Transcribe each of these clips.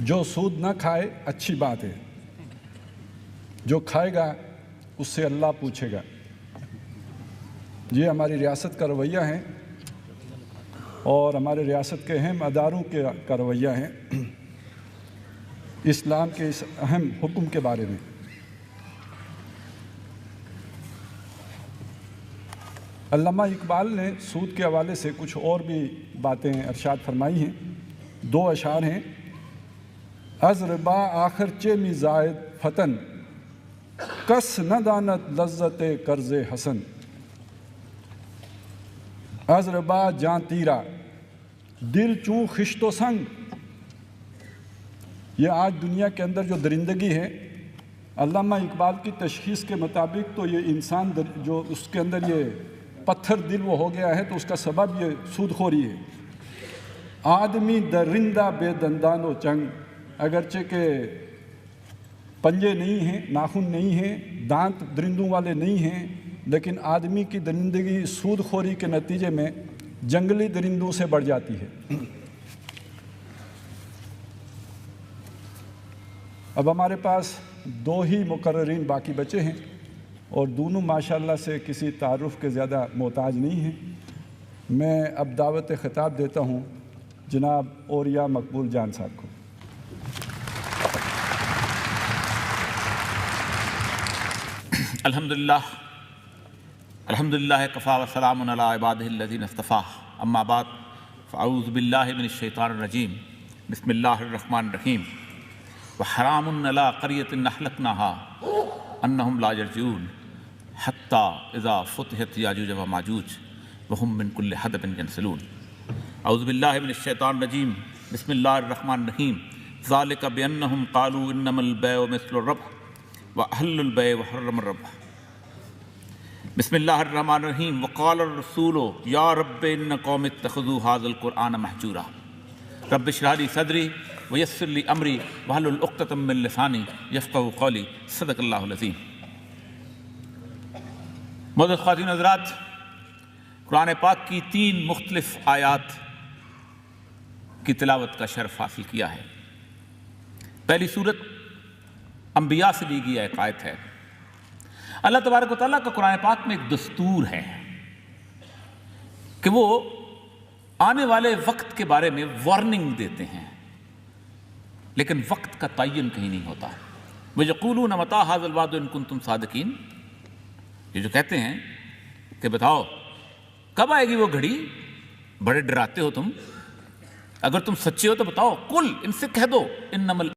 جو سود نہ کھائے اچھی بات ہے، جو کھائے گا اس سے اللہ پوچھے گا۔ یہ ہماری ریاست کا رویہ ہے اور ہمارے ریاست کے اہم اداروں کا رویہ ہے اسلام کے اس اہم حکم کے بارے میں۔ علامہ اقبال نے سود کے حوالے سے کچھ اور بھی باتیں ارشاد فرمائی ہیں۔ 2 اشعار ہیں: از ربا آخر چے می زائد فتن، کس نہ دانت لذت قرض حسن۔ از ربا جاں تیرا دل چوں خشت و سنگ۔ یہ آج دنیا کے اندر جو درندگی ہے، علامہ اقبال کی تشخیص کے مطابق تو یہ انسان جو اس کے اندر یہ پتھر دل وہ ہو گیا ہے تو اس کا سبب یہ سود خوری ہے۔ آدمی درندہ بے دندان و چنگ، اگرچہ کہ پنجے نہیں ہیں، ناخن نہیں ہیں، دانت درندوں والے نہیں ہیں، لیکن آدمی کی درندگی سود خوری کے نتیجے میں جنگلی درندوں سے بڑھ جاتی ہے۔ اب ہمارے پاس 2 ہی مقررین باقی بچے ہیں اور دونوں ماشاءاللہ سے کسی تعارف کے زیادہ محتاج نہیں ہیں۔ میں اب دعوت خطاب دیتا ہوں جناب اوریہ مقبول جان صاحب کو۔ الحمدللہ کفا وسلام علی عبادہ الذین اصطفیٰ، اما بعد فاعوذ باللہ من الشیطان الرجیم، بسم اللہ الرحمن الرحیم۔ وحرام علی قریۃ اہلکناها انہم لا یرجعون حتی اذا فتحت یاجوج وماجوج وہم من کل حدب ینسلون۔ اعوذ باللہ من الشیطان الرجیم، بسم اللہ الرحمن الرحیم۔ ذالک بانہم قالوا انما البیع مثل الربح وأحل البيع وحرم الربح۔ بسم اللہ الرحمن الرحیم۔ وقال الرسول یا رب ان قوم اتخذوا هذا القرآن مہجورا رب اشرح لي صدری ویسر لي امری واحلل عقدۃ من لسانی یفقہوا قولی۔ صدق اللہ العظیم۔ معزز خواتین حضرات، قرآن پاک کی 3 مختلف آیات کی تلاوت کا شرف حاصل کیا ہے۔ پہلی صورت انبیاء سے لی گئی ایک آیت ہے۔ اللہ تبارک و تعالیٰ کا قرآن پاک میں ایک دستور ہے کہ وہ آنے والے وقت کے بارے میں وارننگ دیتے ہیں، لیکن وقت کا تعین کہیں نہیں ہوتا۔ وَيَقُولُونَ مَتَىٰ هَٰذَا الْوَعْدُ إِن كُنتُمْ صَادِقِينَ، یہ جو کہتے ہیں کہ بتاؤ کب آئے گی وہ گھڑی، بڑے ڈراتے ہو تم، اگر تم سچے ہو تو بتاؤ۔ قُلْ، ان سے کہہ دو، إِنَّمَا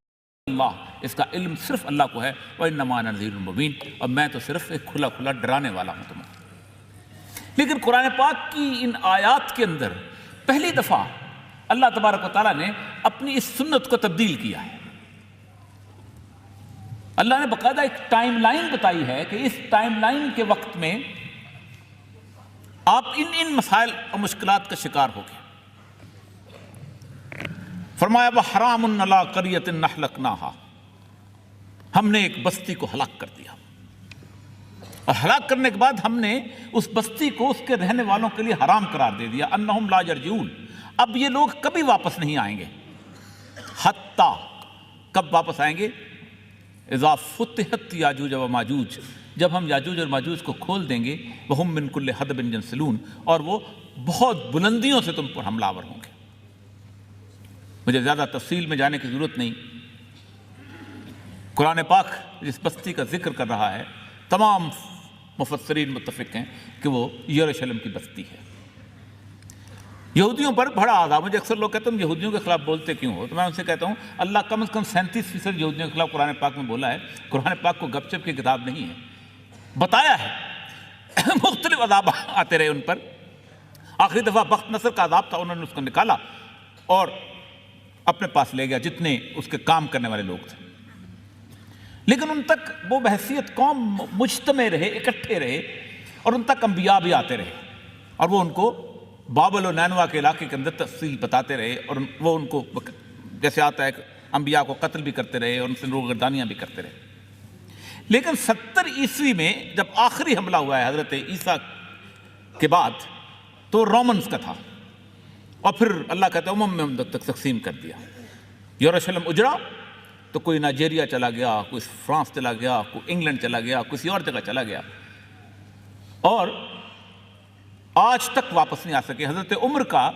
اللہ، اس کا علم صرف اللہ کو ہے، وَإِنَّمَا أَنَا نَذِيرٌ مُّبِينٌ، اور میں تو صرف ایک کھلا کھلا ڈرانے والا ہوں تمہیں۔ لیکن قرآن پاک کی ان آیات کے اندر پہلی دفعہ اللہ تبارک و تعالیٰ نے اپنی اس سنت کو تبدیل کیا ہے۔ اللہ نے باقاعدہ ایک ٹائم لائن بتائی ہے کہ اس ٹائم لائن کے وقت میں آپ ان مسائل اور مشکلات کا شکار ہو گئے۔ فرمایا وَحَرَامٌ عَلَىٰ قَرْيَةٍ أَهْلَكْنَاهَا، ہم نے ایک بستی کو ہلاک کر دیا، اور ہلاک کرنے کے بعد ہم نے اس بستی کو اس کے رہنے والوں کے لیے حرام قرار دے دیا۔ انہم لا یرجعون، اب یہ لوگ کبھی واپس نہیں آئیں گے۔ حتیٰ، کب واپس آئیں گے؟ اذا فتحت یاجوج و ماجوج، جب ہم یاجوج اور ماجوج کو کھول دیں گے، وہم من کل حدب ینسلون، اور وہ بہت بلندیوں سے تم پر حملہ آور ہوں گے۔ مجھے زیادہ تفصیل میں جانے کی ضرورت نہیں، قرآن پاک جس بستی کا ذکر کر رہا ہے تمام مفسرین متفق ہیں کہ وہ یروشلم کی بستی ہے۔ یہودیوں پر بڑا عذاب، مجھے اکثر لوگ کہتے ہیں یہودیوں کے خلاف بولتے کیوں ہو، تو میں ان سے کہتا ہوں اللہ کم از کم 37% یہودیوں کے خلاف قرآن پاک میں بولا ہے۔ قرآن پاک کو گپ چپ کی کتاب نہیں ہے، بتایا ہے مختلف عذاب آتے رہے ان پر۔ آخری دفعہ بخت نصر کا عذاب تھا، انہوں نے اس کو نکالا اور اپنے پاس لے گیا جتنے اس کے کام کرنے والے لوگ تھے، لیکن ان تک وہ بحیثیت قوم مجتمع رہے، اکٹھے رہے، اور ان تک انبیاء بھی آتے رہے، اور وہ ان کو بابل و نینوا کے علاقے کے اندر تفصیل بتاتے رہے، اور وہ ان کو جیسے آتا ہے انبیاء کو قتل بھی کرتے رہے اور ان سے روگردانیاں بھی کرتے رہے۔ لیکن 70 عیسوی میں جب آخری حملہ ہوا ہے حضرت عیسیٰ کے بعد، تو رومنز کا تھا، اور پھر اللہ کہتا ہے میں تک تقسیم کر دیا۔ یروشلم اجڑا تو کوئی نائجیریا چلا گیا، کوئی فرانس چلا گیا، کوئی انگلینڈ چلا گیا، کسی اور جگہ چلا گیا، اور آج تک واپس نہیں آ سکے۔ حضرت عمر کا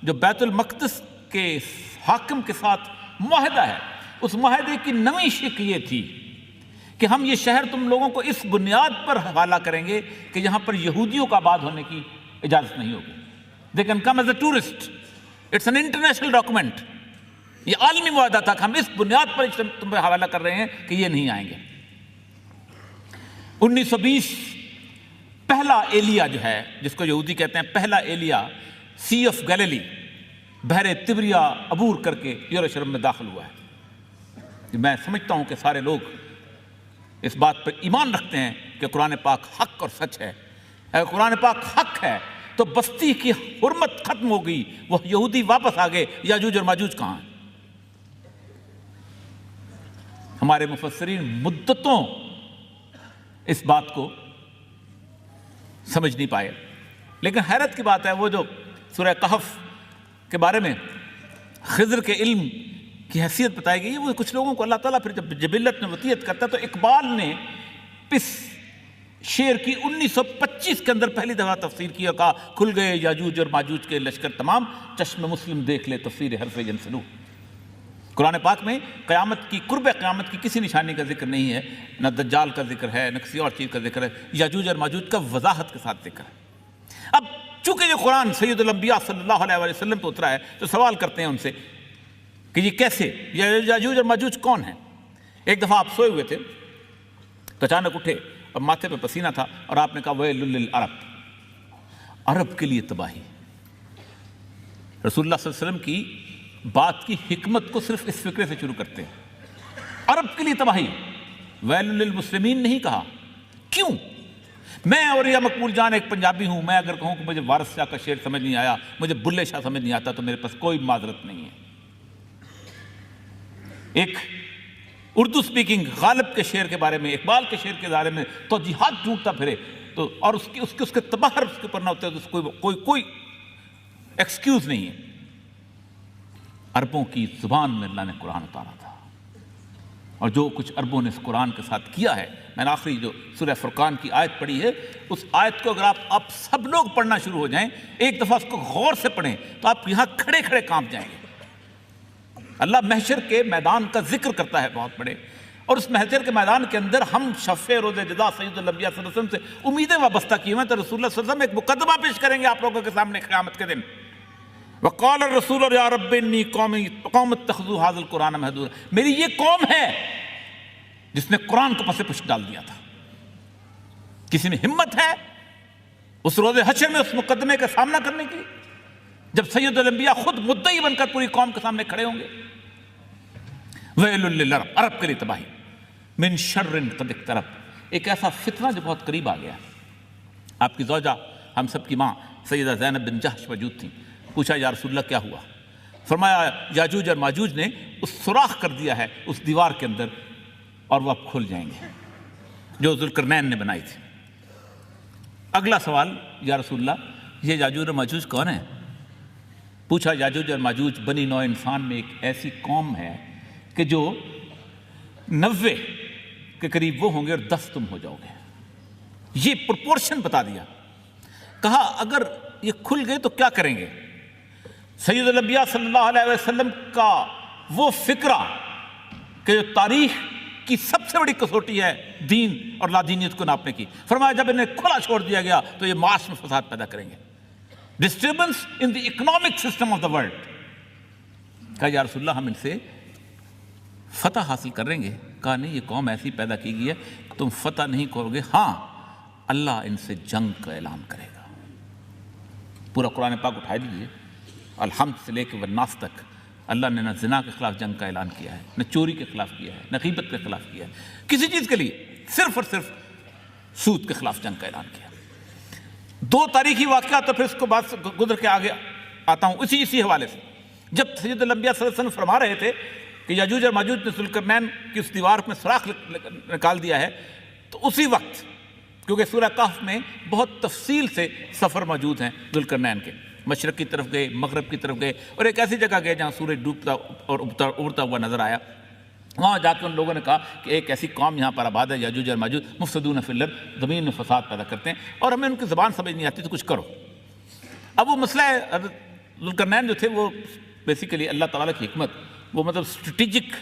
جو بیت المقدس کے حاکم کے ساتھ معاہدہ ہے، اس معاہدے کی نویں شق یہ تھی کہ ہم یہ شہر تم لوگوں کو اس بنیاد پر حوالہ کریں گے کہ یہاں پر یہودیوں کا آباد ہونے کی اجازت نہیں ہوگی۔ They can come as a tourist. It's an international document. یہ عالمی معاہدہ تھا کہ ہم اس بنیاد پر تم پہ حوالہ کر رہے ہیں کہ یہ نہیں آئیں گے۔ 1920 پہلا ایلیا جو ہے، جس کو یہودی کہتے ہیں پہلا ایلیا، سی آف گیلیلی، بحر تبریا عبور کر کے یروشلم میں داخل ہوا ہے۔ میں سمجھتا ہوں کہ سارے لوگ اس بات پر ایمان رکھتے ہیں کہ قرآن پاک حق اور سچ ہے۔ اگر قرآن پاک حق ہے تو بستی کی حرمت ختم ہو گئی، وہ یہودی واپس آ گئے، یاجوج اور ماجوج کہاں ہیں؟ ہمارے مفسرین مدتوں اس بات کو سمجھ نہیں پائے، لیکن حیرت کی بات ہے وہ جو سورہ کہف کے بارے میں خضر کے علم کی حیثیت بتائی گئی ہے، وہ کچھ لوگوں کو اللہ تعالیٰ پھر جب جبلت میں وصیت کرتا ہے، تو اقبال نے اس شعر کی 1925 کے اندر پہلی دفعہ تفسیر کی اور کہا کھل گئے یاجوج اور ماجوج کے لشکر تمام، چشم مسلم دیکھ لے تفسیر حرف جنسلو۔ قرآن پاک میں قیامت کی، قرب قیامت کی کسی نشانی کا ذکر نہیں ہے، نہ دجال کا ذکر ہے، نہ کسی اور چیز کا ذکر ہے، یاجوج اور ماجوج کا وضاحت کے ساتھ ذکر ہے۔ اب چونکہ یہ قرآن سید الانبیاء صلی اللہ علیہ وسلم پہ اترا ہے، تو سوال کرتے ہیں ان سے کہ یہ کیسے، یاجوج اور ماجوج کون ہیں؟ ایک دفعہ آپ سوئے ہوئے تھے تو اچانک اٹھے اور ماتھے پہ پسینہ تھا، اور آپ نے کہا ویل للعرب، عرب کے لیے تباہی۔ رسول اللہ صلی اللہ علیہ وسلم کی بات کی حکمت کو صرف اس فکرے سے شروع کرتے ہیں، عرب کے لیے تباہی، ویل للمسلمین نہیں کہا۔ کیوں؟ میں اور یا مقبول جان ایک پنجابی ہوں، میں اگر کہوں کہ مجھے وارث شاہ کا شعر سمجھ نہیں آیا، مجھے بلے شاہ سمجھ نہیں آتا، تو میرے پاس کوئی معذرت نہیں ہے۔ ایک اردو سپیکنگ غالب کے شعر کے بارے میں، اقبال کے شعر کے بارے میں توجیحات ڈھونڈتا پھرے تو، اور اس کے تباہر اس کے اوپر نہ ہوتے، تو کوئی ایکسکیوز نہیں ہے۔ عربوں کی زبان میں اللہ نے قرآن اتارا تھا، اور جو کچھ عربوں نے اس قرآن کے ساتھ کیا ہے، میں نے آخری جو سورہ فرقان کی آیت پڑھی ہے، اس آیت کو اگر آپ سب لوگ پڑھنا شروع ہو جائیں، ایک دفعہ اس کو غور سے پڑھیں، تو آپ یہاں کھڑے کھڑے کانپ جائیں گے۔ اللہ محشر کے میدان کا ذکر کرتا ہے بہت بڑے، اور اس محشر کے میدان کے اندر ہم شفیع روز جزا سید الانبیاء صلی اللہ علیہ وسلم سے امیدیں وابستہ کی ہوئے ہیں، تو رسول اللہ صلی اللہ علیہ وسلم ایک مقدمہ پیش کریں گے آپ لوگوں کے سامنے قیامت کے دن۔ وقال الرسول یا رب انی قوم اتخذوا ھذا القرآن مہجورا، میری یہ قوم ہے جس نے قرآن کو پس پشت ڈال دیا تھا۔ کسی میں ہمت ہے اس روز حشر میں اس مقدمے کا سامنا کرنے کی، جب سید الانبیاء خود مدعی بن کر پوری قوم کے سامنے کھڑے ہوں گے؟ ویل للعرب، عرب کے لیے تباہی، من شر قد اقترب، ایک ایسا فتنہ جو بہت قریب آ گیا۔ آپ کی زوجہ، ہم سب کی ماں سیدہ زینب بن جحش موجود تھیں۔ پوچھا یا رسول اللہ کیا ہوا؟ فرمایا یاجوج اور ماجوج نے اس سوراخ کر دیا ہے اس دیوار کے اندر، اور وہ اب کھل جائیں گے، جو ذوالقرنین نے بنائی تھی۔ اگلا سوال، یا رسول اللہ یہ یاجوج اور ماجوج کون ہیں؟ پوچھا یاجوج اور ماجوج بنی نوع انسان میں ایک ایسی قوم ہے کہ جو 90 کے قریب وہ ہوں گے اور 10 تم ہو جاؤ گے۔ یہ پرپورشن بتا دیا۔ کہا اگر یہ کھل گئے تو کیا کریں گے؟ سید الانبیاء صلی اللہ علیہ وسلم کا وہ فکرہ کہ جو تاریخ کی سب سے بڑی کسوٹی ہے دین اور لادینیت کو ناپنے کی، فرمایا جب انہیں کھلا چھوڑ دیا گیا تو یہ معاش میں فساد پیدا کریں گے، disturbance in the economic system of the world. کہا یا رسول اللہ ہم ان سے فتح حاصل کریں گے؟ کہا نہیں، یہ قوم ایسی پیدا کی گئی ہے تم فتح نہیں کرو گے، ہاں اللہ ان سے جنگ کا اعلان کرے گا۔ پورا قرآن پاک اٹھا دیجیے، الحمد سے لے کے والناس تک اللہ نے نہ زنا کے خلاف جنگ کا اعلان کیا ہے، نہ چوری کے خلاف کیا ہے، نہ غیبت کے خلاف کیا ہے، کسی چیز کے لیے، صرف اور صرف سود کے خلاف جنگ کا اعلان کیا۔ دو تاریخی واقعات، تو پھر اس کو بات گزر کے آگے آتا ہوں اسی حوالے سے۔ جب سید الانبیاء صلی اللہ علیہ وسلم فرما رہے تھے کہ یاجوج اور ماجوج نے ذوالقرنین کی اس دیوار میں سوراخ نکال دیا ہے، تو اسی وقت، کیونکہ سورہ کہف میں بہت تفصیل سے سفر موجود ہیں ذوالقرنین کے، مشرق کی طرف گئے، مغرب کی طرف گئے، اور ایک ایسی جگہ گئے جہاں سورج ڈوبتا اور ابھرتا ہوا نظر آیا۔ وہاں جا کے ان لوگوں نے کہا کہ ایک ایسی قوم یہاں پر آباد ہے، یاجوج اور ماجوج، مفسدون فی الارض، زمین میں فساد پیدا کرتے ہیں، اور ہمیں ان کی زبان سمجھ نہیں آتی، تو کچھ کرو۔ اب وہ مسئلہ ہے، حضرت ذوالقرنین جو تھے وہ بیسیکلی اللہ تعالیٰ کی حکمت، وہ مطلب اسٹریٹجک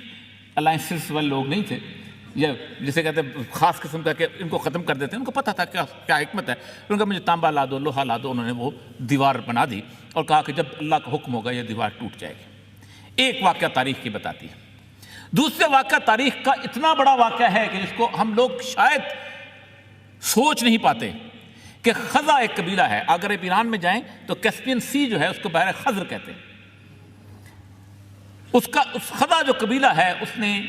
الائنسز والے لوگ نہیں تھے، یا جسے کہتے ہیں خاص قسم کا کہ ان کو ختم کر دیتے ہیں، ان کو پتہ تھا کیا حکمت ہے۔ ان کا مجھے تانبا لا دو، لوہا لا دو، انہوں نے وہ دیوار بنا دی اور کہا کہ جب اللہ کا حکم ہوگا یہ دیوار ٹوٹ جائے گی۔ ایک واقعہ تاریخ کی بتاتی ہے۔ دوسرے واقعہ تاریخ کا اتنا بڑا واقعہ ہے کہ جس کو ہم لوگ شاید سوچ نہیں پاتے، کہ خزا ایک قبیلہ ہے، اگر آپ ایران میں جائیں تو کیسپین سی جو ہے اس کو بحر خزر کہتے ہیں۔ اس خزا جو قبیلہ ہے اس نے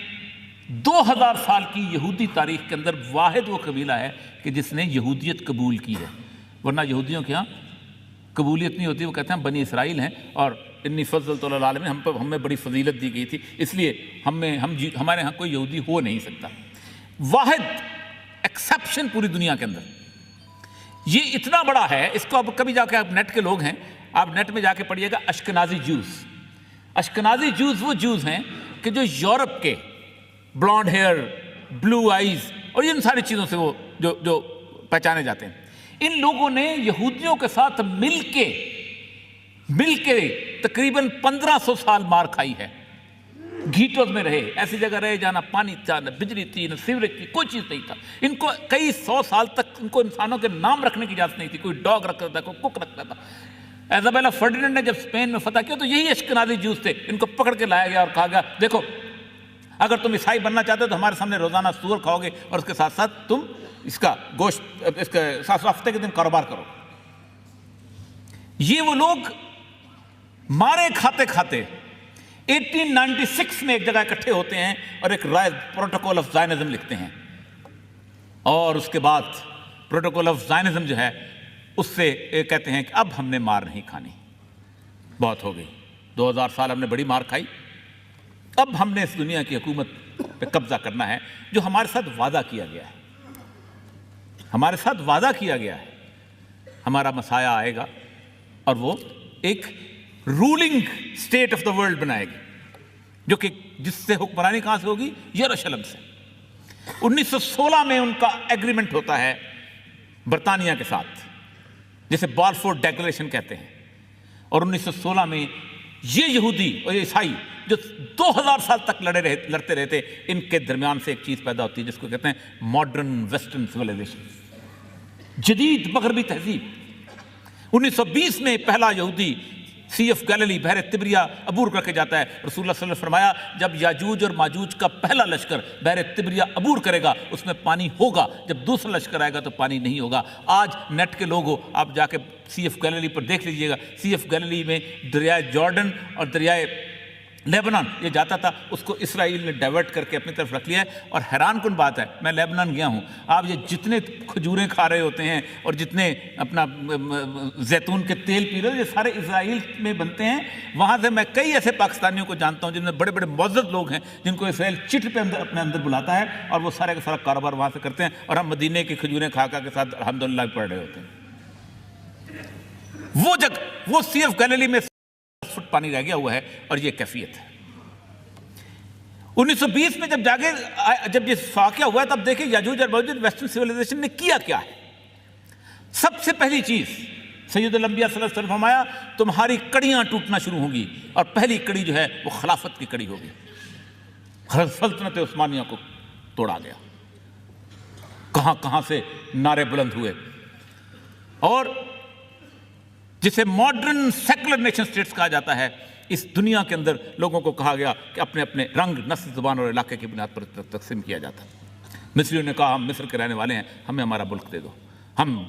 2000 سال کی یہودی تاریخ کے اندر واحد وہ قبیلہ ہے کہ جس نے یہودیت قبول کی ہے، ورنہ یہودیوں کے ہاں قبولیت نہیں ہوتی، وہ کہتے ہیں بنی اسرائیل ہیں اور انی فضلت علی العالمین، ہمیں بڑی فضیلت دی گئی تھی، اس لیے ہمارے ہاں کوئی یہودی ہو نہیں سکتا۔ واحد ایکسیپشن پوری دنیا کے اندر، یہ اتنا بڑا ہے، اس کو اب کبھی جا کے آپ نیٹ کے لوگ ہیں، آپ نیٹ میں جا کے پڑھیے گا اشکنازی جوز۔ اشکنازی جوز وہ جوز ہیں کہ جو یورپ کے بلانڈ ہیئر، بلو آئیز اور ان ساری چیزوں سے وہ جو پہچانے جاتے ہیں، ان لوگوں نے یہودیوں کے ساتھ مل کے تقریباً 1500 سال مار کھائی ہے، گھیٹوز میں رہے، ایسی جگہ رہے جہاں نہ پانی تھا، نہ بجلی تھی، نہ سیوریج کی کوئی چیز نہیں تھا۔ ان کو کئی 100 سال تک ان کو انسانوں کے نام رکھنے کی اجازت نہیں تھی، کوئی ڈاگ رکھتا تھا، کوئی کک رکھتا تھا۔ ایزابیلا فرڈیننڈ نے جب اسپین میں فتح کیا تو یہی اشکنازی جوز تھے، ان کو پکڑ کے لایا گیا اور کہا گیا دیکھو اگر تم عیسائی بننا چاہتے ہو تو ہمارے سامنے روزانہ سور کھاؤ گے اور اس کے ساتھ ساتھ تم اس کا گوشت، اس کے ساتھ ہفتے کے دن کاروبار کرو۔ یہ وہ لوگ مارے کھاتے کھاتے 1896 میں ایک جگہ اکٹھے ہوتے ہیں اور ایک رائے پروٹوکول آف زائنزم لکھتے ہیں، اور اس کے بعد پروٹوکول آف زائنزم جو ہے اس سے کہتے ہیں کہ اب ہم نے مار نہیں کھانی، بہت ہو گئی، 2000 سال ہم نے بڑی مار کھائی، اب ہم نے اس دنیا کی حکومت پہ قبضہ کرنا ہے۔ جو ہمارے ساتھ وعدہ کیا گیا ہے، ہمارے ساتھ وعدہ کیا گیا ہے، ہمارا مسایہ آئے گا اور وہ ایک rolling state of the world بنائے گی، جو کہ جس سے حکمرانی کہاں سے ہوگی؟ یروشلم سے۔ 1916 میں ان کا ایگریمنٹ ہوتا ہے برطانیہ کے ساتھ، جسے بالفور ڈیکلیریشن کہتے ہیں، اور 1916 میں یہ یہودی اور یہ عیسائی جو 2000 سال تک لڑتے رہتے، ان کے درمیان سے ایک چیز پیدا ہوتی ہے جس کو کہتے ہیں ماڈرن ویسٹرن سویلائزیشن، جدید مغربی تہذیب۔ 1920 میں پہلا یہودی سی ایف گیلیلی بحر تبریہ عبور کر کے جاتا ہے۔ رسول اللہ صلی اللہ علیہ وسلم نے فرمایا جب یاجوج اور ماجوج کا پہلا لشکر بحر تبریہ عبور کرے گا اس میں پانی ہوگا، جب دوسرا لشکر آئے گا تو پانی نہیں ہوگا۔ آج نیٹ کے لوگ ہو، آپ جا کے سی ایف گیلیلی پر دیکھ لیجئے گا، سی ایف گیلیلی میں دریائے جارڈن اور دریائے لیبنان یہ جاتا تھا، اس کو اسرائیل نے ڈائیورٹ کر کے اپنی طرف رکھ لیا ہے۔ اور حیران کن بات ہے، میں لیبنان گیا ہوں، آپ یہ جتنے کھجوریں کھا رہے ہوتے ہیں اور جتنے اپنا زیتون کے تیل پی رہے ہو، یہ سارے اسرائیل میں بنتے ہیں۔ وہاں سے میں کئی ایسے پاکستانیوں کو جانتا ہوں جن میں بڑے بڑے معزز لوگ ہیں جن کو اسرائیل چٹ پہ اپنے اندر بلاتا ہے، اور وہ سارے کا سارا کاروبار وہاں سے کرتے ہیں، اور ہم مدینے کی کھجوریں کھا کے ساتھ الحمدللہ پڑھ رہے ہوتے ہیں۔ وہ جگہ، وہ سی ایف گیلیلی میں فٹ پانی رہ گیا ہوا ہے، اور یہ کیفیت ہے۔ 1920 میں جب یہ واقعہ ہوا ہے تب دیکھیں یاجوج اور ماجوج ویسٹرن سیولائزیشن نے کیا کیا ہے۔ سب سے پہلی چیز سید الانبیاء صلی اللہ علیہ وسلم فرمایا تمہاری کڑیاں ٹوٹنا شروع ہوں گی، اور پہلی کڑی جو ہے وہ خلافت کی کڑی ہوگی۔ سلطنت عثمانیہ کو توڑا گیا، کہاں کہاں سے نعرے بلند ہوئے، اور جسے ماڈرن سیکولر نیشن سٹیٹس کہا جاتا ہے، اس دنیا کے اندر لوگوں کو کہا گیا کہ اپنے اپنے رنگ، نسل، زبان اور علاقے کی بنیاد پر تقسیم کیا جاتا ہے۔ مصریوں نے کہا ہم مصر کے رہنے والے ہیں، ہمیں ہمارا ملک دے دو، ہم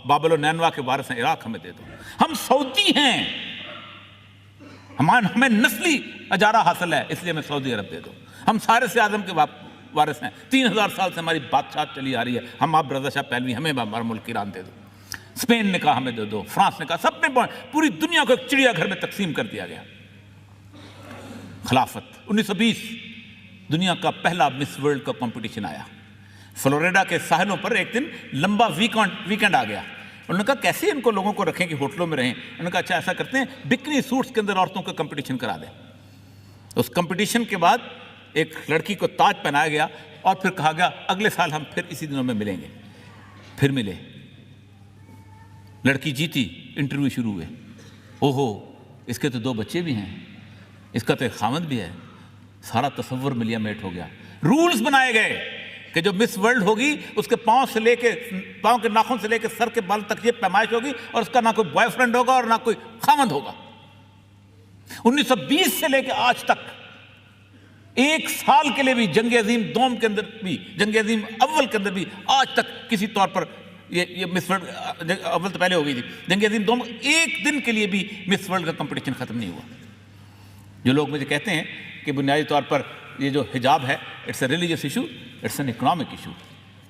بابل و نینوا کے وارث ہیں، عراق ہمیں دے دو، ہم سعودی ہیں، ہمیں نسلی اجارہ حاصل ہے اس لیے ہمیں سعودی عرب دے دو، ہم فارس اعظم کے وارث ہیں، 3000 سال سے ہماری بادشاہت چلی آ رہی ہے، ہم آپ رضا شاہ پہلوی، ہمیں ہمارا ملک ایران دے دو۔ اسپین نے کہا ہمیں دے دو، فرانس نے کہا، سب نے پوری دنیا کو ایک چڑیا گھر میں تقسیم کر دیا گیا۔ خلافت 1920 دنیا کا پہلا مس ورلڈ کا کمپٹیشن آیا، فلوریڈا کے ساحلوں پر ایک دن لمبا ویکینڈ آ گیا۔ انہوں نے کہا کیسے ان کو لوگوں کو رکھیں کہ ہوٹلوں میں رہیں؟ انہوں نے کہا اچھا ایسا کرتے ہیں بکنی سوٹس کے اندر عورتوں کا کمپٹیشن کرا دیں۔ اس کمپٹیشن کے بعد ایک لڑکی کو تاج پہنایا گیا اور پھر کہا گیا اگلے سال ہم پھر اسی دنوں میں ملیں گے۔ پھر ملے، لڑکی جیتی، انٹرویو شروع ہوئے، اوہو اس کے تو 2 بچے بھی ہیں، اس کا تو ایک خامد بھی ہے، سارا تصور ملیا میٹ ہو گیا۔ رولز بنائے گئے کہ جو مس ورلڈ ہوگی اس کے پاؤں کے ناخن سے لے کے سر کے بال تک یہ پیمائش ہوگی اور اس کا نہ کوئی بوائے فرینڈ ہوگا اور نہ کوئی خامد ہوگا۔ 1920 سے لے کے آج تک 1 سال کے لیے بھی جنگ عظیم دوم کے اندر بھی، جنگ عظیم اول کے اندر بھی آج تک کسی طور پر یہ مس ورلڈ اول تو پہلے ہو گئی تھی، جنگ عظیم دوم 1 دن کے لیے بھی مس ورلڈ کا کمپٹیشن ختم نہیں ہوا۔ جو لوگ مجھے کہتے ہیں کہ بنیادی طور پر یہ جو حجاب ہے it's a religious issue, it's an economic issue.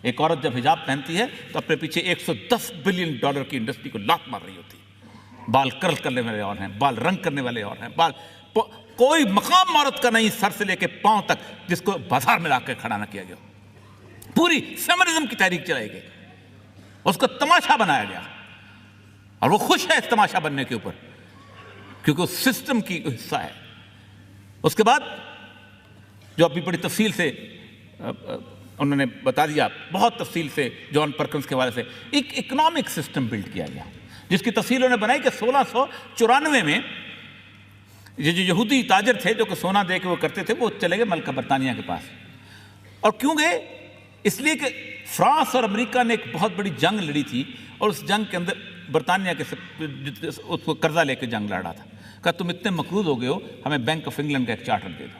ایک عورت جب حجاب پہنتی ہے تو اپنے پیچھے $110 بلین کی انڈسٹری کو لات مار رہی ہوتی ہے۔ بال کرل کرنے والے اور ہیں، بال رنگ کرنے والے اور ہیں، کوئی مقام عورت کا نہیں سر سے لے کے پاؤں تک جس کو بازار میں لا کے کھڑا نہ کیا گیا۔ پوری فیمنزم کی تحریک چلائی گئی، اس کو تماشا بنایا گیا اور وہ خوش ہے اس تماشا بننے کے اوپر کیونکہ اس سسٹم کی حصہ ہے۔ اس کے بعد جو ابھی بڑی تفصیل سے انہوں نے بتا دیا، بہت تفصیل سے جان پرکنز کے حوالے سے ایک اکنامک سسٹم بلڈ کیا گیا جس کی تفصیل انہوں نے بنائی کہ 1694 میں یہ جو یہودی تاجر تھے جو کہ سونا دے کے وہ کرتے تھے، وہ چلے گئے ملکہ برطانیہ کے پاس۔ اور کیوں گئے؟ اس لیے کہ فرانس اور امریکہ نے ایک بہت بڑی جنگ لڑی تھی اور اس جنگ کے اندر برطانیہ کے اس کو قرضہ لے کے جنگ لڑ رہا تھا۔ کہا تم اتنے مقروض ہو گئے ہو، ہمیں بینک آف انگلینڈ کا ایک چارٹر دے دو۔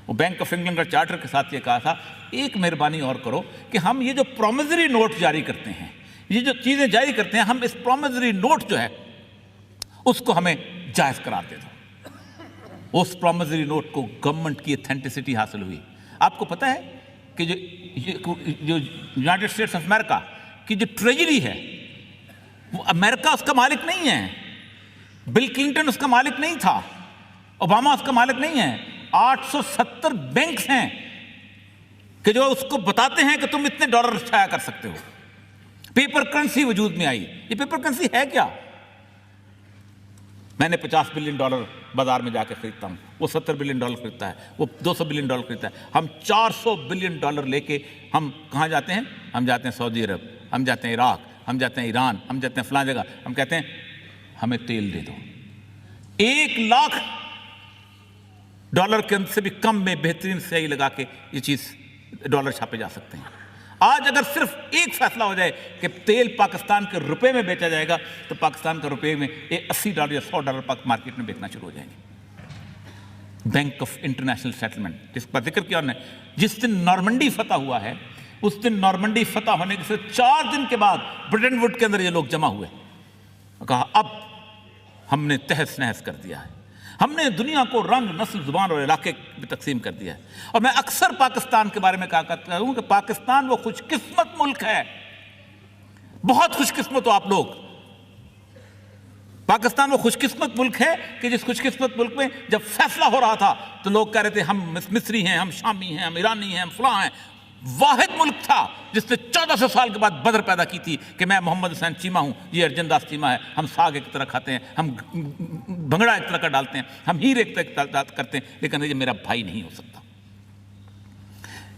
وہ بینک آف انگلینڈ کا چارٹر کے ساتھ یہ کہا تھا ایک مہربانی اور کرو کہ ہم یہ جو پرومزری نوٹ جاری کرتے ہیں، یہ جو چیزیں جاری کرتے ہیں، ہم اس پرومزری نوٹ جو ہے اس کو ہمیں جائز قرار دے دو۔ اس پرومزری نوٹ کو گورنمنٹ کی اتھینٹسٹی حاصل ہوئی۔ آپ کو پتہ ہے کہ جو یونائٹڈ اسٹیٹس آف امریکہ کی جو ٹریجری ہے وہ امریکہ اس کا مالک نہیں ہے، بل کلنٹن اس کا مالک نہیں تھا، اوباما اس کا مالک نہیں ہے۔ 870 بینکس ہیں کہ جو اس کو بتاتے ہیں کہ تم اتنے ڈالر چھایا کر سکتے ہو۔ پیپر کرنسی وجود میں آئی۔ یہ پیپر کرنسی ہے کیا؟ میں نے $50 بلین بازار میں جا کے خریدتا ہوں، وہ $70 بلین خریدتا ہے، وہ $200 بلین خریدتا ہے، ہم $400 بلین لے کے ہم کہاں جاتے ہیں؟ ہم جاتے ہیں سعودی عرب، ہم جاتے ہیں عراق، ہم جاتے ہیں ایران، ہم جاتے ہیں فلاں جگہ، ہم کہتے ہیں ہمیں تیل دے دو۔ 1 لاکھ ڈالر کے سے بھی کم میں بہترین سیاہی لگا کے یہ چیز ڈالر چھاپے جا سکتے ہیں۔ آج اگر صرف ایک فیصلہ ہو جائے کہ تیل پاکستان کے روپے میں بیچا جائے گا تو پاکستان کا روپے میں $80 یا $100 مارکیٹ میں بیچنا شروع ہو جائیں گے۔ بینک آف انٹرنیشنل سیٹلمنٹ جس پر ذکر کیا انہوں نے، جس دن نارمنڈی فتح ہوا ہے اس دن نارمنڈی فتح ہونے کے صرف 4 دن کے بعد برٹن ووڈ کے اندر یہ لوگ جمع ہوئے، کہا اب ہم نے تہس نہس کر دیا ہے، ہم نے دنیا کو رنگ، نسل، زبان اور علاقے میں تقسیم کر دیا ہے۔ اور میں اکثر پاکستان کے بارے میں کہا کرتا ہوں کہ پاکستان وہ خوش قسمت ملک ہے، بہت خوش قسمت ہو آپ لوگ۔ پاکستان وہ خوش قسمت ملک ہے کہ جس خوش قسمت ملک میں جب فیصلہ ہو رہا تھا تو لوگ کہہ رہے تھے ہم مصری ہیں، ہم شامی ہیں، ہم ایرانی ہیں، ہم فلاں ہیں۔ واحد ملک تھا جس نے 1400 سال کے بعد بدر پیدا کی تھی کہ میں محمد حسین چیمہ ہوں، یہ ارجن داس چیمہ ہے، ہم ساگ ایک طرح کھاتے ہیں، ہم بھنگڑا ایک طرح کا ڈالتے ہیں، ہم ہیر ایک طرح کرتے ہیں، لیکن یہ میرا بھائی نہیں ہو سکتا۔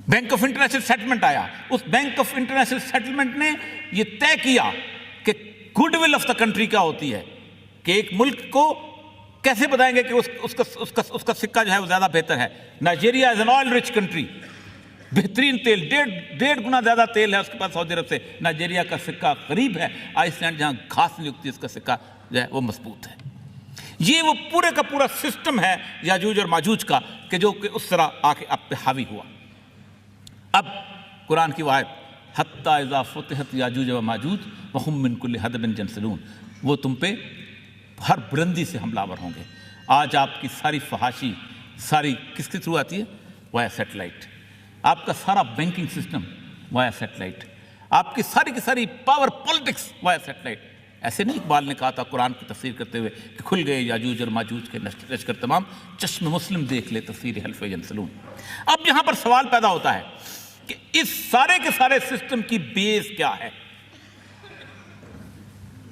بینک آف انٹرنیشنل سیٹلمنٹ آیا، اس بینک آف انٹرنیشنل سیٹلمنٹ نے یہ طے کیا کہ good will of the country کیا ہوتی ہے، کہ ایک ملک کو کیسے بتائیں گے کہ اس کا سکہ جو ہے وہ زیادہ بہتر ہے۔ Nigeria is an oil rich country, بہترین تیل، 1.5 گنا زیادہ تیل ہے اس کے پاس سعودی عرب سے۔ نائجیریا کا سکہ غریب ہے، آئس لینڈ جہاں گھاس نہیں اگتی اس کا سکہ جو ہے وہ مضبوط ہے۔ یہ وہ پورے کا پورا سسٹم ہے یاجوج اور ماجوج کا کہ جو کہ اس طرح آ کے اب پہ حاوی ہوا۔ اب قرآن کی آیت حتی اذا فتحت یاجوج و ماجوج وہم من کل حدب ینسلون، وہ تم پہ ہر بلندی سے حملہ آور ہوں گے۔ آج آپ کی ساری فحاشی ساری کس کے تھرو آتی ہے؟ وایا سیٹلائٹ۔ آپ کا سارا بینکنگ سسٹم وایا سیٹلائٹ، آپ کی ساری پاور پالیٹکس وایا سیٹلائٹ۔ ایسے نہیں اقبال نے کہا تھا قرآن کی تفسیر کرتے ہوئے کہ کھل گئے یاجوج اور ماجوج کے لشکر تمام، چشم مسلم دیکھ لے تفسیر حلف ینسلون۔ اب یہاں پر سوال پیدا ہوتا ہے کہ اس سارے کے سارے سسٹم کی بیس کیا ہے؟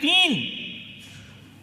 3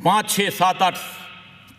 5, 6, 7, 8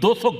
200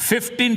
$15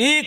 1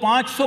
500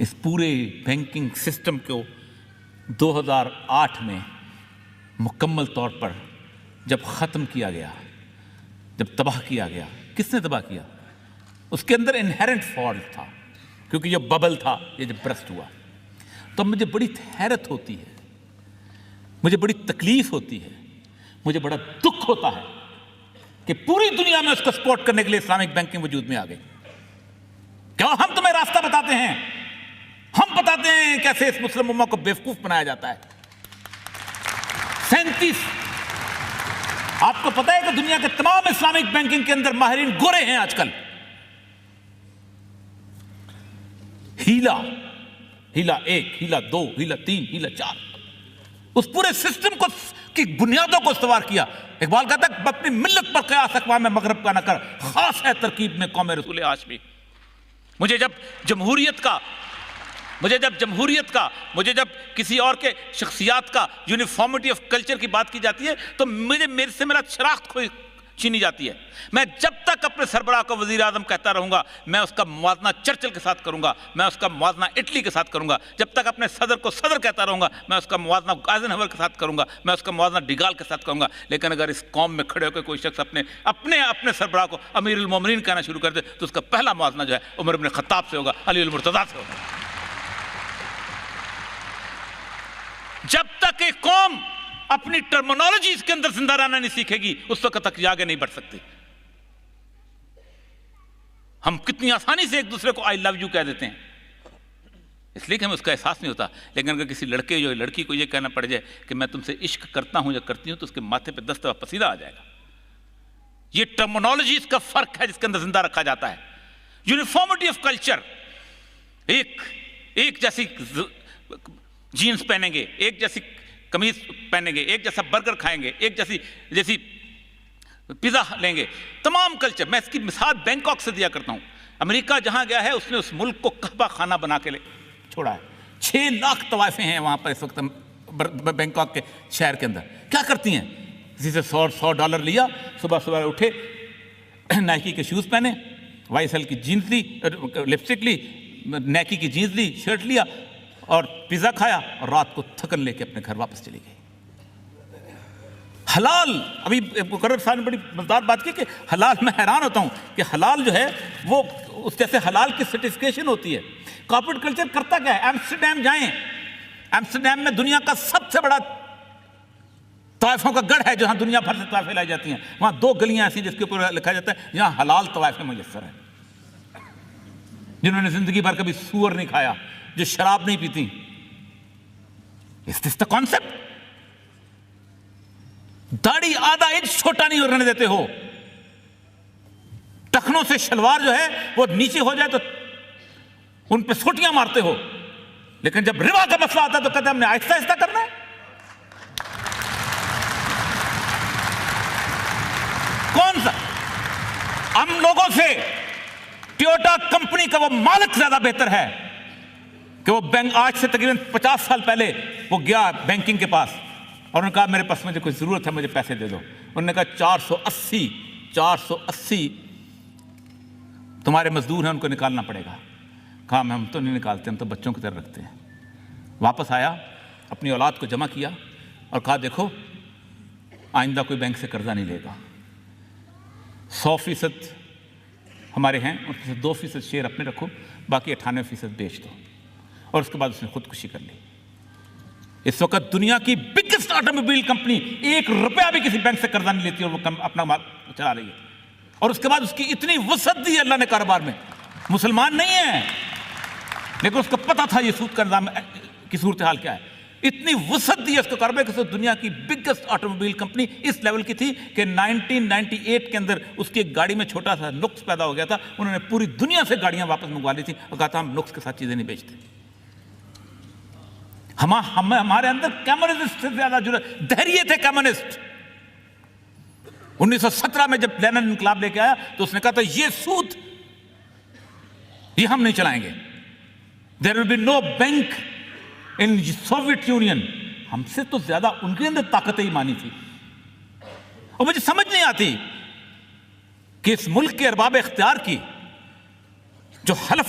اس پورے بینکنگ سسٹم کو 2008 میں مکمل طور پر جب ختم کیا گیا، جب تباہ کیا گیا، کس نے تباہ کیا؟ اس کے اندر انہیرنٹ فالٹ تھا، کیونکہ یہ ببل تھا، یہ جب برسٹ ہوا تو مجھے بڑی حیرت ہوتی ہے، مجھے بڑی تکلیف ہوتی ہے، مجھے بڑا دکھ ہوتا ہے کہ پوری دنیا میں اس کو سپورٹ کرنے کے لیے اسلامک بینکنگ وجود میں آ گئی۔ کیوں؟ ہم تمہیں راستہ بتاتے ہیں، ہم بتاتے ہیں کیسے اس مسلم امہ کو بیوقوف بنایا جاتا ہے۔ 37 آپ کو پتا ہے کہ دنیا کے تمام اسلامک بینکنگ کے اندر ماہرین گورے ہیں آج کل۔ ہیلا 1، ہیلا 2، ہیلا 3، ہیلا 4، اس پورے سسٹم کو کی بنیادوں کو استوار کیا۔ اقبال کہتا ہے اپنی ملت پر قیاس اقوام مغرب کا نہ کر، خاص ہے ترکیب میں قوم رسول ہاشمی۔ مجھے جب جمہوریت کا مجھے جب کسی اور کے شخصیات کا یونیفارمٹی آف کلچر کی بات کی جاتی ہے تو میرے سے میرا شناخت چھینی جاتی ہے۔ میں جب تک اپنے سربراہ کو وزیر اعظم کہتا رہوں گا، میں اس کا موازنہ چرچل کے ساتھ کروں گا، میں اس کا موازنہ اٹلی کے ساتھ کروں گا۔ جب تک اپنے صدر کو صدر کہتا رہوں گا، میں اس کا موازنہ آئزن ہاور کے ساتھ کروں گا، میں اس کا موازنہ ڈیگال کے ساتھ کروں گا۔ لیکن اگر اس قوم میں کھڑے ہو کے کوئی شخص اپنے سربراہ کو امیر المومنین کہنا شروع کر دے تو اس کا پہلا موازنہ جو ہے عمر بن خطاب سے ہوگا، علی المرتضیٰ سے ہوگا۔ جب تک ایک قوم اپنی ٹرمینالوجیز کے اندر زندہ رہنا نہیں سیکھے گی، اس وقت تک یہ آگے نہیں بڑھ سکتی۔ ہم کتنی آسانی سے ایک دوسرے کو آئی لو یو کہہ دیتے ہیں، اس لیے کہ ہمیں اس کا احساس نہیں ہوتا۔ لیکن اگر کسی لڑکی کو یہ کہنا پڑ جائے کہ میں تم سے عشق کرتا ہوں یا کرتی ہوں تو اس کے ماتھے پہ 10 دفعہ پسینہ آ جائے گا۔ یہ ٹرمینالوجیز کا فرق ہے جس کے اندر زندہ رکھا جاتا ہے۔ یونیفارمٹی آف کلچر، ایک جیسی جینز پہنیں گے، ایک جیسی قمیض پہنیں گے، ایک جیسا برگر کھائیں گے، ایک جیسی پیزا لیں گے، تمام کلچر۔ میں اس کی مثال بینکاک سے دیا کرتا ہوں۔ امریکہ جہاں گیا ہے اس نے اس ملک کو کعبہ خانہ بنا کے چھوڑا ہے۔ 6 لاکھ طوائفیں ہیں وہاں پر اس وقت بینکاک کے شہر کے اندر۔ کیا کرتی ہیں؟ کسی سے $100 لیا، صبح اٹھے، نائکی کے شوز پہنے، YSL کی جینز لی، لپسٹک لی، نائکی کی جینز لی، شرٹ لیا اور پیزا کھایا اور رات کو تھکن لے کے اپنے گھر واپس چلی گئی۔ حلال، ابھی مقرر صاحب نے بڑی مزدار بات کی کہ حلال، میں حیران ہوتا ہوں کہ حلال جو ہے وہ اس جیسے حلال کی سرٹیفکیشن ہوتی ہے۔ کارپوریٹ کلچر کرتا کیا ہے؟ ایمسٹرڈیم جائیں، ایمسٹرڈیم میں دنیا کا سب سے بڑا طوائفوں کا گڑھ ہے جہاں دنیا بھر سے طوائفیں لائی جاتی ہیں۔ وہاں 2 گلیاں ایسی جس کے اوپر لکھا جاتا ہے جہاں حلال طوائفیں میسر ہیں، جنہوں نے زندگی بھر کبھی سور نہیں کھایا، جو شراب نہیں پیتی۔ Is this the concept؟ داڑھی آدھا انچ چھوٹا نہیں رہنے دیتے ہو، ٹخنوں سے شلوار جو ہے وہ نیچے ہو جائے تو ان پہ سوٹیاں مارتے ہو، لیکن جب ربا کا مسئلہ آتا ہے تو کہتے ہیں ہم نے آہستہ آہستہ کرنا ہے۔ کون سا؟ ہم لوگوں سے ٹویوٹا کمپنی کا وہ مالک زیادہ بہتر ہے کہ وہ بینک آج سے تقریباً 50 سال پہلے وہ گیا بینکنگ کے پاس اور انہوں نے کہا میرے پاس مجھے کوئی ضرورت ہے، مجھے پیسے دے دو۔ انہوں نے کہا 480 تمہارے مزدور ہیں، ان کو نکالنا پڑے گا۔ کہا ہم تو نہیں نکالتے، ہم تو بچوں کی طرح رکھتے ہیں۔ واپس آیا، اپنی اولاد کو جمع کیا اور کہا دیکھو آئندہ کوئی بینک سے قرضہ نہیں لے گا، 100% ہمارے ہیں، ان سے 2% شیئر اپنے رکھو، باقی 98% بیچ دو۔ اور اس کے بعد اس نے خودکشی کر لی۔ اس وقت دنیا کی بگیسٹ آٹوموبائل کمپنی 1 روپیہ بھی کسی بینک سے قرضہ نہیں لیتی اور وہ اپنا مال چلا رہی ہے۔ اور اس کے بعد اس کی اتنی وسعت دی اللہ نے کاروبار میں، مسلمان نہیں ہے لیکن اس کو پتا تھا یہ سود کا نظام کی صورتحال کیا ہے، اتنی وسعت دی اس کو کاروبار کہ دنیا کی بگیسٹ آٹوموبائل کمپنی اس لیول کی تھی کہ 1998 کے اندر اس کی ایک گاڑی میں چھوٹا سا نقص پیدا ہو گیا تھا، انہوں نے پوری دنیا سے گاڑیاں واپس منگوا لی تھی اور کہا تھا ہم نقص کے ساتھ چیزیں نہیں بیچتے۔ ہمارے اندر کمیونسٹ سے زیادہ جرأت، دہریے تھے کمیونسٹ۔ 1917 میں جب لینن انقلاب لے کے آیا تو اس نے کہا تھا یہ سود یہ ہم نہیں چلائیں گے، there will be no bank in Soviet Union۔ ہم سے تو زیادہ ان کے اندر طاقت ایمانی تھی۔ اور مجھے سمجھ نہیں آتی کہ اس ملک کے ارباب اختیار کی جو حلف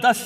10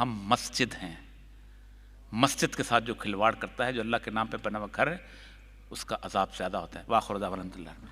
ہم مسجد ہیں. مسجد کے ساتھ جو کھلواڑ کرتا ہے، جو اللہ کے نام پہ بنا ہوا گھر ہے، اس کا عذاب زیادہ ہوتا ہے. وآخر دعوانا الحمد للہ.